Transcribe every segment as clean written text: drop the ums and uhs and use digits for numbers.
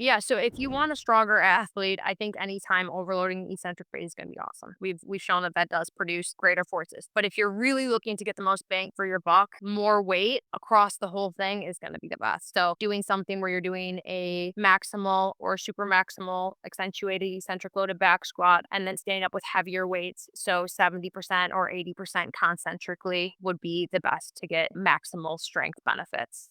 Yeah, so if you want a stronger athlete, I think anytime overloading the eccentric phase is going to be awesome. We've shown that that does produce greater forces. But if you're really looking to get the most bang for your buck, more weight across the whole thing is going to be the best. So doing something where you're doing a maximal or super maximal accentuated eccentric loaded back squat and then standing up with heavier weights, so 70% or 80% concentrically would be the best to get maximal strength benefits.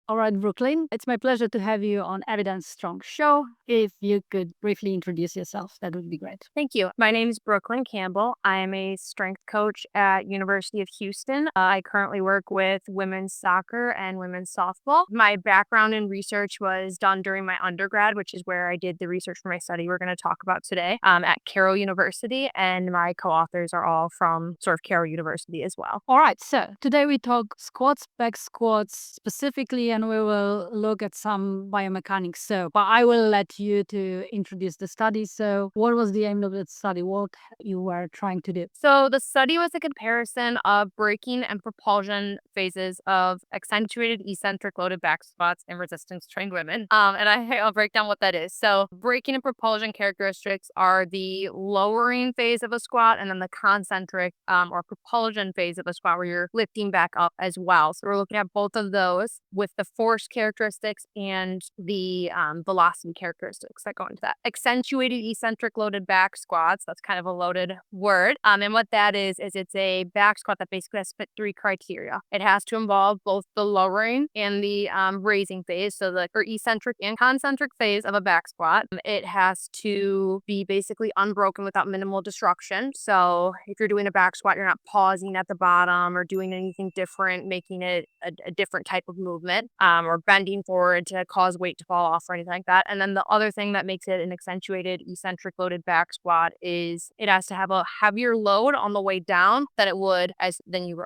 All right, Brooklyn, it's my pleasure to have you on Evidence Strong Show. If you could briefly introduce yourself, that would be great. Thank you. My name is Brookelyn Campbell. I am a strength coach at University of Houston. I currently work with women's soccer and women's softball. My background in research was done during my undergrad, which is where I did the research for my study we're going to talk about today, at Carroll University, and my co-authors are all from sort of Carroll University as well. All right, so today we talk squats, back squats specifically, and we will look at some biomechanics. So, but I will let you to introduce the study. So, what was the aim of the study? What you were trying to do? So the study was a comparison of braking and propulsion phases of accentuated eccentric loaded back squats in resistance trained women. I'll break down what that is. So braking and propulsion characteristics are the lowering phase of a squat and then the concentric or propulsion phase of a squat where you're lifting back up as well. So we're looking at both of those with the force characteristics and the velocity characteristics that go into that. Accentuated eccentric loaded back squats, that's kind of a loaded word. And what that is it's a back squat that basically has to fit three criteria. It has to involve both the lowering and the raising phase, so the eccentric and concentric phase of a back squat. It has to be basically unbroken without minimal disruption. So if you're doing a back squat, you're not pausing at the bottom or doing anything different, making it a different type of movement, or bending forward to cause weight to fall off or anything like that. And then the other thing that makes it an accentuated eccentric loaded back squat is it has to have a heavier load on the way down than it would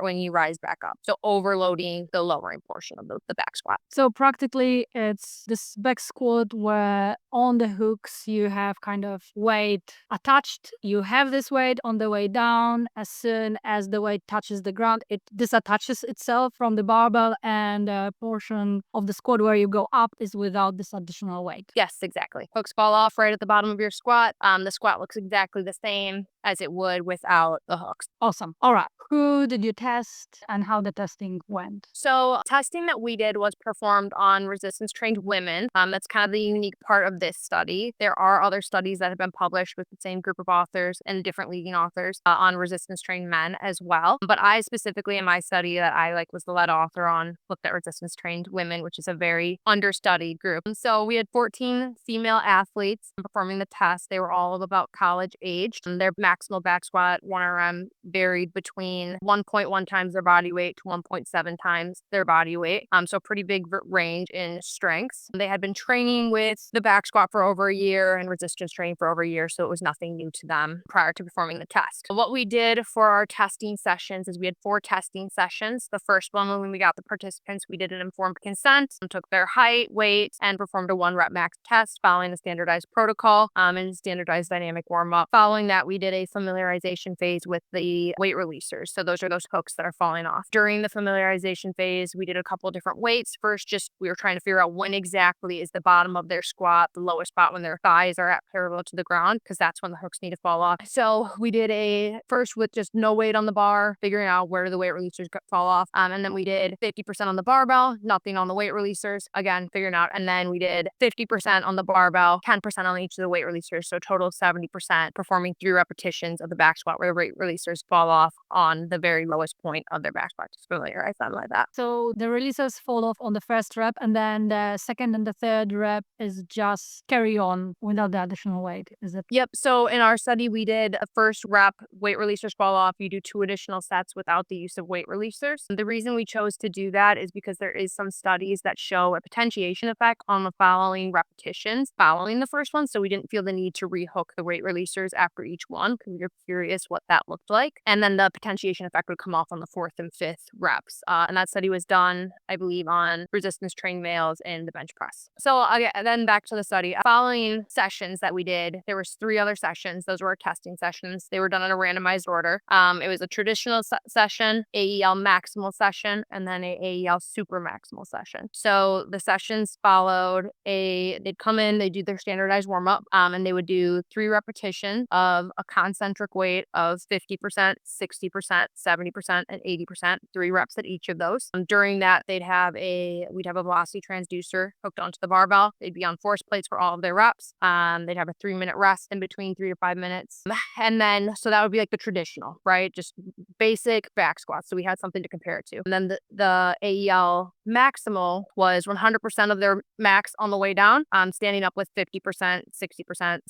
when you rise back up. So overloading the lowering portion of the back squat. So practically, it's this back squat where on the hooks you have kind of weight attached. You have this weight on the way down. As soon as the weight touches the ground, it disattaches itself from the barbell, and a portion of the squat where you go up is without this additional weight. Yes, exactly. Hooks fall off right at the bottom of your squat. The squat looks exactly the same as it would without the hooks. Awesome. All right. Who did you test and how the testing went? So testing that we did was performed on resistance trained women. That's kind of the unique part of this study. There are other studies that have been published with the same group of authors and different leading authors on resistance trained men as well. But I specifically in my study that I was the lead author on looked at resistance trained women, which is a very understudied group. And so we had 14 female athletes performing the test. They were all about college age. And their maximal back squat 1RM varied between 1.1 times their body weight to 1.7 times their body weight. So pretty big range in strengths. They had been training with the back squat for over a year and resistance training for over a year, so it was nothing new to them prior to performing the test. What we did for our testing sessions is we had 4 testing sessions. The first one, when we got the participants, we did an informed consent and took their height, weight, and performed a 1-rep max test following the standardized protocol and standardized dynamic warm-up. Following that, we did a familiarization phase with the weight releasers. So those are those hooks that are falling off. During the familiarization phase, we did a couple different weights. First, we were trying to figure out when exactly is the bottom of their squat, the lowest spot when their thighs are at parallel to the ground, because that's when the hooks need to fall off. So we did a first with just no weight on the bar, figuring out where the weight releasers fall off. And then we did 50% on the barbell, nothing on the weight releasers, again, figuring out. And then we did 50% on the barbell, 10% on each of the weight releasers. So total 70% performing 3 repetitions of the back squat where the weight releasers fall off on the very lowest point of their back squat. Just familiarize them like that. So the releases fall off on the first rep, and then the second and the third rep is just carry on without the additional weight. Is it? Yep. So in our study, we did a first rep, weight releasers fall off. You do 2 additional sets without the use of weight releasers. The reason we chose to do that is because there is some studies that show a potentiation effect on the following repetitions following the first one. So we didn't feel the need to rehook the weight releasers after each one because we were curious what that looked like. And then the potentiation effect would come off on the 4th and 5th reps. And that study was done, I believe, on resistance trained males in the bench press. So then back to the study. Following sessions that we did, there was 3 other sessions. Those were our testing sessions. They were done in a randomized order. It was a traditional session, AEL maximal session, and then a AEL super maximal maximal session. So the sessions followed they'd come in, they'd do their standardized warm up, and they would do 3 repetitions of a concentric weight of 50%, 60%, 70%, and 80%, 3 reps at each of those. During that, we'd have a velocity transducer hooked onto the barbell. They'd be on force plates for all of their reps. They'd have a 3-minute rest in between, 3 to 5 minutes. And then, so that would be like the traditional, right? Just basic back squats. So we had something to compare it to. And then the AEL maximal was 100% of their max on the way down, standing up with 50%, 60%,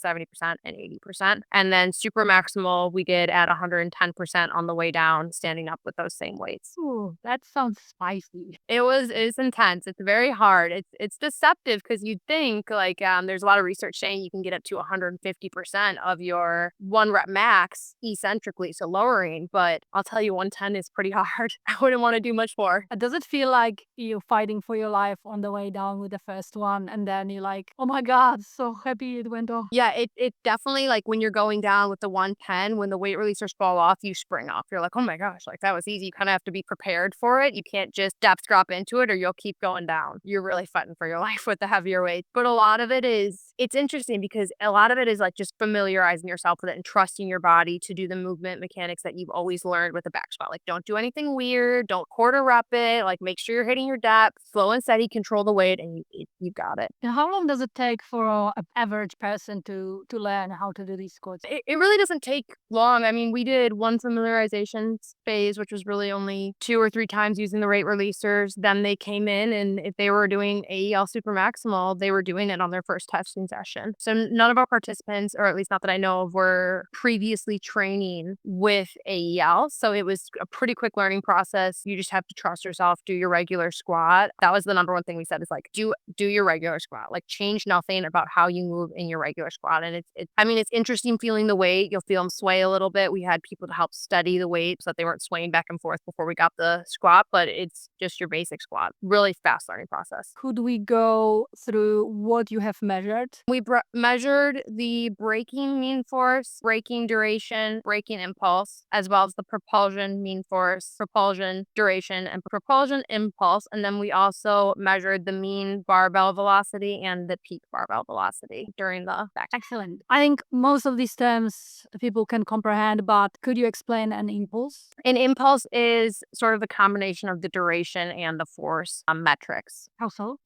70%, and 80%. And then super maximal, we did at 110% on the way down, standing up with those same weights. Ooh, that sounds spicy. It's intense. It's very hard. It's deceptive because you'd think like there's a lot of research saying you can get up to 150% of your 1 rep max eccentrically, so lowering. But I'll tell you, 110 is pretty hard. I wouldn't want to do much more. Does it feel like you're fighting for your life on the way down with the first one, and then you're like, oh my God, so happy it went off? Yeah, it definitely, like when you're going down with the 110, when the weight releasers fall off, you spring off. You're like, oh my gosh, like that was easy. You kind of have to be prepared for it. You can't just depth drop into it or you'll keep going down. You're really fighting for your life with the heavier weight. But a lot of it is, it's interesting because a lot of it is like just familiarizing yourself with it and trusting your body to do the movement mechanics that you've always learned with the back squat. Like don't do anything weird. Don't quarter rep it. Like make sure you're hitting your depth, slow and steady, control the weight, and you got it. And how long does it take for an average person to learn how to do these squats? It really doesn't take long. I mean, we did 1 familiarization phase, which was really only 2 or 3 times using the rate releasers. Then they came in, and if they were doing AEL super maximal, they were doing it on their first testing session. So none of our participants, or at least not that I know of, were previously training with AEL. So it was a pretty quick learning process. You just have to trust yourself, do your regular squat. That was the number one thing we said is like, do your regular squat. Like change nothing about how you move in your regular squat. And it's interesting feeling the weight. You'll feel them sway a little bit. We had people to help steady the weight so that they weren't swaying back and forth before we got the squat, but it's just your basic squat. Really fast learning process. Could we go through what you have measured? We measured the braking mean force, braking duration, braking impulse, as well as the propulsion mean force, propulsion duration, and propulsion impulse. And then we also measured the mean barbell velocity and the peak barbell velocity during the back. Excellent. I think most of these terms people can comprehend, but could you explain an impulse? An impulse is sort of the combination of the duration and the force metrics. How so?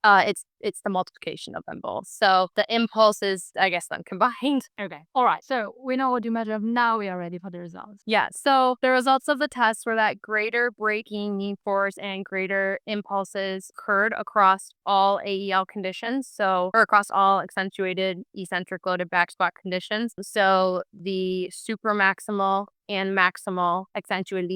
It's the multiplication of them both. So the impulse is, I guess, them combined. Okay. All right. So we know what you measure. Now we are ready for the results. Yeah. So the results of the test were that greater braking mean force and greater impulses occurred across all AEL conditions. Or across all accentuated eccentric loaded back squat conditions. So the super maximal and maximal accentuated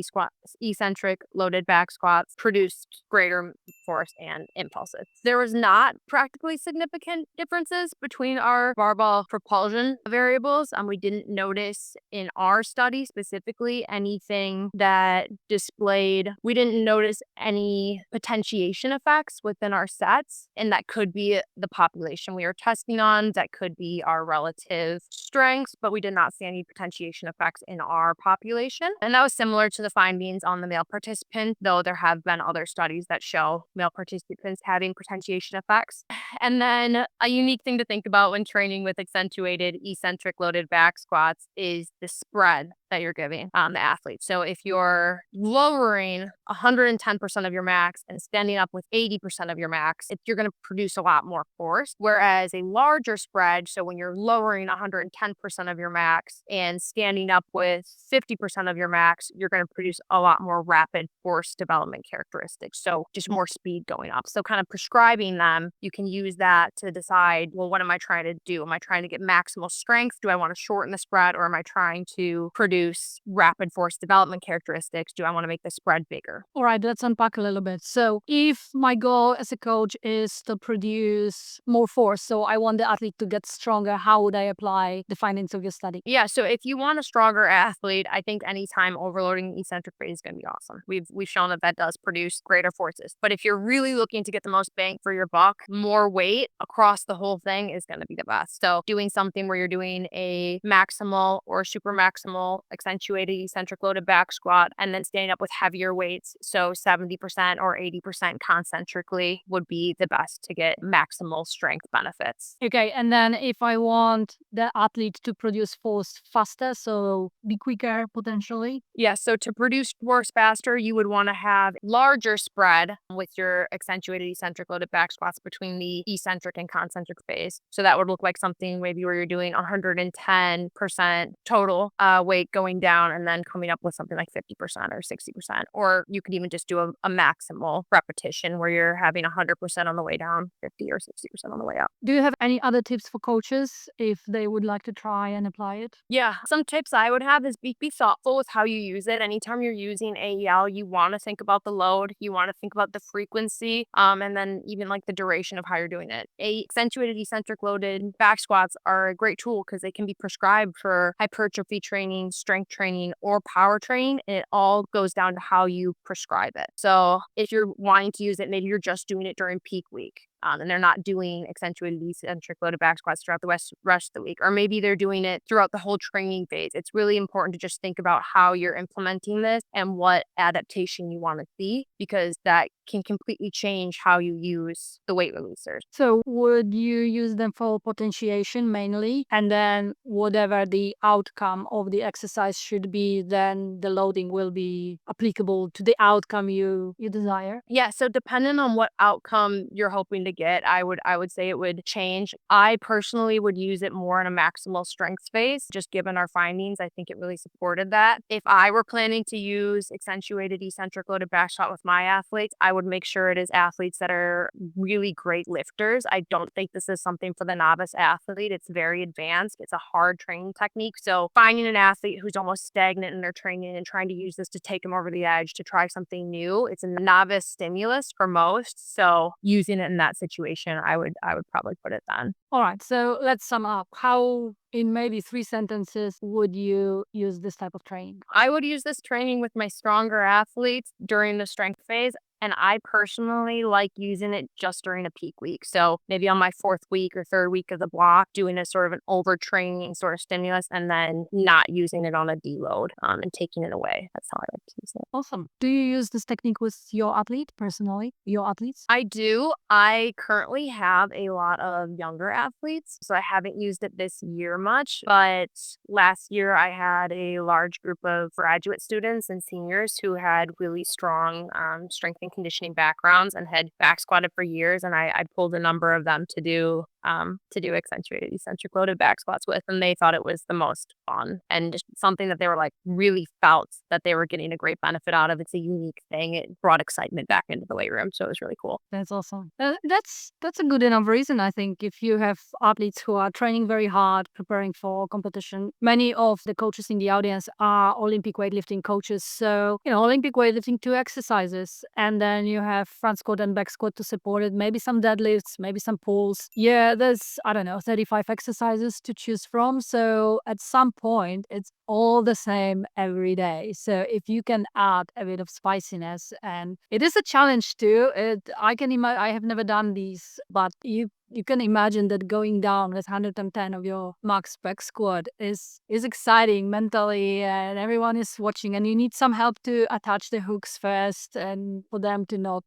eccentric loaded back squats produced greater force and impulses. There was not practically significant differences between our barbell propulsion variables. We didn't notice in our study specifically anything that we didn't notice any potentiation effects within our sets, and that could be the population we were testing on, that could be our relative strengths, but we did not see any potentiation effects in our population. And that was similar to the findings on the male participant, though there have been other studies that show male participants having potentiation effects. And then a unique thing to think about when training with accentuated eccentric loaded back squats is the spread that you're giving the athlete. So if you're lowering 110% of your max and standing up with 80% of your max, you're going to produce a lot more force. Whereas a larger spread, so when you're lowering 110% of your max and standing up with 50% of your max, you're going to produce a lot more rapid force development characteristics. So just more speed going up. So kind of prescribing them, you can use that to decide, well, what am I trying to do? Am I trying to get maximal strength? Do I want to shorten the spread, or am I trying to produce rapid force development characteristics? Do I want to make the spread bigger? All right, let's unpack a little bit. So if my goal as a coach is to produce more force, so I want the athlete to get stronger, how would I apply the findings of your study? Yeah, so if you want a stronger athlete, I think anytime overloading the eccentric phase is going to be awesome. We've shown that does produce greater forces. But if you're really looking to get the most bang for your buck, more weight across the whole thing is going to be the best. So doing something where you're doing a maximal or super maximal accentuated eccentric loaded back squat, and then standing up with heavier weights. So 70% or 80% concentrically would be the best to get maximal strength benefits. Okay, and then if I want the athlete to produce force faster, so be quicker potentially. Yeah, so to produce force faster, you would want to have larger spread with your accentuated eccentric loaded back squats between the eccentric and concentric phase. So that would look like something maybe where you're doing 110% total weight going down and then coming up with something like 50% or 60%. Or you could even just do a maximal repetition where you're having 100% on the way down, 50 or 60% on the way up. Do you have any other tips for coaches if they would like to try and apply it? Yeah, some tips I would have is be thoughtful with how you use it. Anytime you're using AEL, you want to think about the load, you want to think about the frequency, and then even like the duration of how you're doing it. Accentuated eccentric loaded back squats are a great tool because they can be prescribed for hypertrophy training, strength training, or power training. And it all goes down to how you prescribe it. So if you're wanting to use it, maybe you're just doing it during peak week. And they're not doing accentuated eccentric loaded back squats throughout the rest of the week. Or maybe they're doing it throughout the whole training phase. It's really important to just think about how you're implementing this and what adaptation you want to see, because that can completely change how you use the weight releasers. So would you use them for potentiation mainly? And then whatever the outcome of the exercise should be, then the loading will be applicable to the outcome you desire? Yeah, so depending on what outcome you're hoping to get, I would say it would change. I personally would use it more in a maximal strength phase, just given our findings. I think it really supported that. If I were planning to use accentuated eccentric loaded back squat with my athletes, I would make sure it is athletes that are really great lifters. I don't think this is something for the novice athlete. It's very advanced. It's a hard training technique. So finding an athlete who's almost stagnant in their training and trying to use this to take them over the edge to try something new, it's a novice stimulus for most. So using it in that situation, I would probably put it then. All right, so let's sum up. How, in maybe 3 sentences, would you use this type of training? I would use this training with my stronger athletes during the strength phase. And I personally like using it just during a peak week. So maybe on my 4th week or 3rd week of the block, doing a sort of an overtraining sort of stimulus and then not using it on a deload and taking it away. That's how I like to use it. Awesome. Do you use this technique with your athlete personally, your athletes? I do. I currently have a lot of younger athletes, so I haven't used it this year much. But last year, I had a large group of graduate students and seniors who had really strong strength and conditioning backgrounds and had back squatted for years. And I pulled a number of them to do accentuated eccentric loaded back squats with, and they thought it was the most fun and just something that they were like really felt that they were getting a great benefit out of. It's a unique thing. It brought excitement back into the weight room, so it was really cool. That's awesome. That's a good enough reason, I think. If you have athletes who are training very hard, preparing for competition, many of the coaches in the audience are Olympic weightlifting coaches. So, Olympic weightlifting, 2 exercises, and then you have front squat and back squat to support it, maybe some deadlifts, maybe some pulls. Yeah, there's, I don't know, 35 exercises to choose from. So at some point, it's all the same every day. So if you can add a bit of spiciness, and it is a challenge too. I have never done these, but you can imagine that going down with 110 of your max back squat is exciting mentally, and everyone is watching, and you need some help to attach the hooks first and for them to not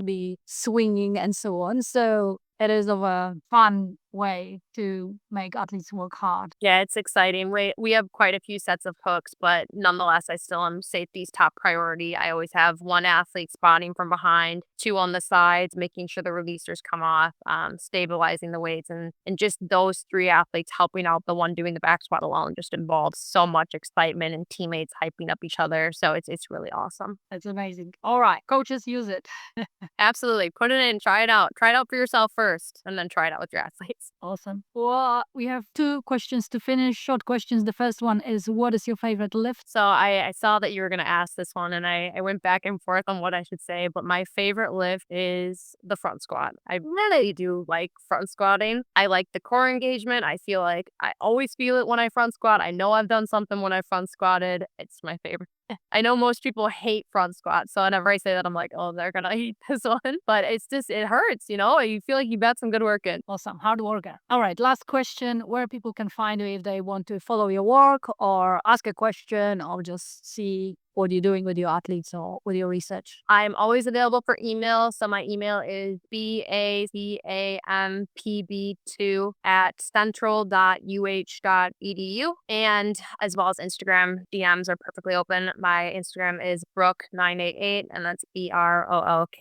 be swinging and so on. So it is of a fun way to make athletes work hard. Yeah, it's exciting. We have quite a few sets of hooks, but nonetheless, I still am safety's top priority. I always have one athlete spotting from behind, 2 on the sides, making sure the releasers come off, stabilizing the weights, and just those 3 athletes helping out the one doing the back squat alone just involves so much excitement and teammates hyping up each other. So it's really awesome. That's amazing. All right, coaches, use it. Absolutely. Put it in, try it out. Try it out for yourself first, and then try it out with your athletes. Awesome. Well, we have 2 questions to finish, short questions. The first one is, what is your favorite lift? So I saw that you were going to ask this one, and I went back and forth on what I should say, but my favorite lift is the front squat. I really do like front squatting. I like the core engagement. I feel like I always feel it when I front squat. I know I've done something when I front squatted. It's my favorite I know most people hate front squats, so whenever I say that, I'm like, "Oh, they're gonna hate this one." But it's just it hurts, you know? You feel like you got some good work in. Awesome. Hard worker. All right. Last question, where people can find you if they want to follow your work or ask a question or just see what you're doing with your athletes or with your research. I'm always available for email. So my email is bacampb2@central.uh.edu. And as well as Instagram, DMs are perfectly open. My Instagram is Brook988, and that's BROOKE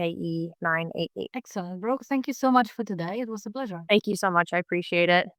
988. Excellent. Brooke, thank you so much for today. It was a pleasure. Thank you so much. I appreciate it.